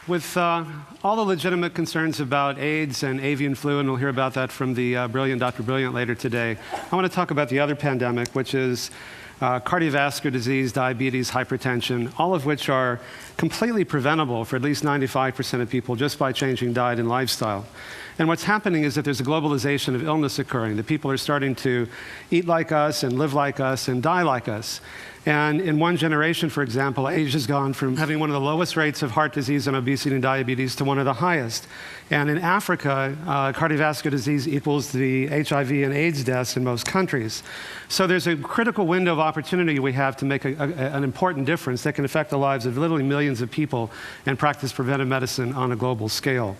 with all the legitimate concerns about AIDS and avian flu, and we'll hear about that from the brilliant Dr. Brilliant later today, I want to talk about the other pandemic, which is cardiovascular disease, diabetes, hypertension, all of which are completely preventable for at least 95% of people just by changing diet and lifestyle. And what's happening is that there's a globalization of illness occurring. The people are starting to eat like us and live like us and die like us. And in one generation, for example, Asia's gone from having one of the lowest rates of heart disease and obesity and diabetes to one of the highest. And in Africa, cardiovascular disease equals the HIV and AIDS deaths in most countries. So there's a critical window of opportunity we have to make an important difference that can affect the lives of literally millions of people and practice preventive medicine on a global scale.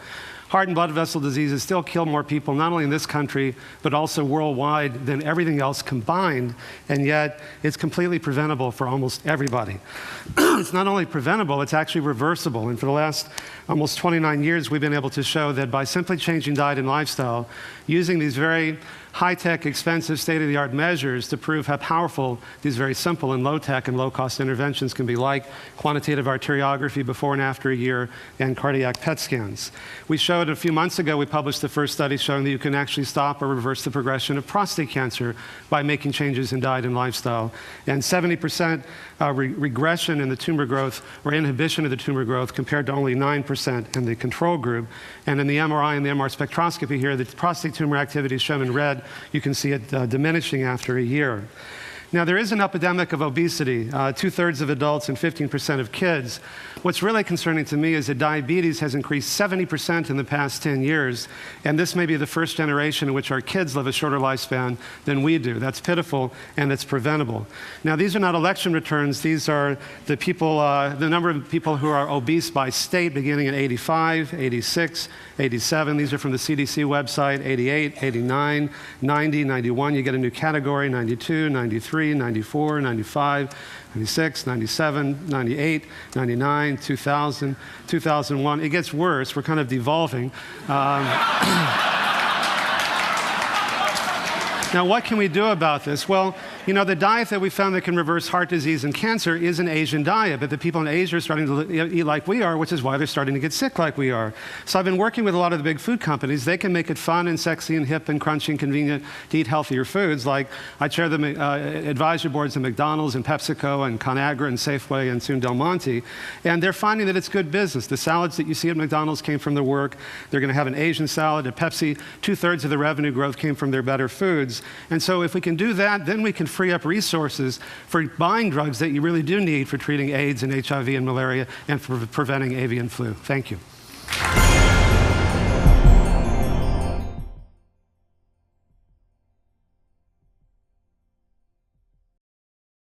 Heart and blood vessel diseases still kill more people, not only in this country, but also worldwide than everything else combined, and yet it's completely preventable for almost everybody. It's not only preventable, it's actually reversible. And for the last almost 29 years, we've been able to show that by simply changing diet and lifestyle, using these very high-tech, expensive, state-of-the-art measures to prove how powerful these very simple and low-tech and low-cost interventions can be, like quantitative arteriography before and after a year and cardiac PET scans. We showed a few months ago, we published the first study showing that you can actually stop or reverse the progression of prostate cancer by making changes in diet and lifestyle. And 70% regression in the tumor growth or inhibition of the tumor growth compared to only 9% in the control group. And in the MRI and the MR spectroscopy here, the prostate tumor activity is shown in red. You can see it diminishing after a year. Now, there is an epidemic of obesity, 2/3 of adults and 15% of kids. What's really concerning to me is that diabetes has increased 70% in the past 10 years, and this may be the first generation in which our kids live a shorter lifespan than we do. That's pitiful, and it's preventable. Now, these are not election returns. These are the people, the number of people who are obese by state beginning in 85, 86, 87. These are from the CDC website, 88, 89, 90, 91. You get a new category, 92, 93. 94, 95, 96, 97, 98, 99, 2000, 2001. It gets worse. We're kind of devolving. Now, what can we do about this? Well, you know, the diet that we found that can reverse heart disease and cancer is an Asian diet, but the people in Asia are starting to eat like we are, which is why they're starting to get sick like we are. So I've been working with a lot of the big food companies. They can make it fun and sexy and hip and crunchy and convenient to eat healthier foods. Like I chair the advisory boards of McDonald's and PepsiCo and ConAgra and Safeway and soon Del Monte, and they're finding that it's good business. The salads that you see at McDonald's came from their work. They're going to have an Asian salad. At Pepsi, 2/3 of the revenue growth came from their better foods. And so if we can do that, then we can free up resources for buying drugs that you really do need for treating AIDS and HIV and malaria and for preventing avian flu. Thank you.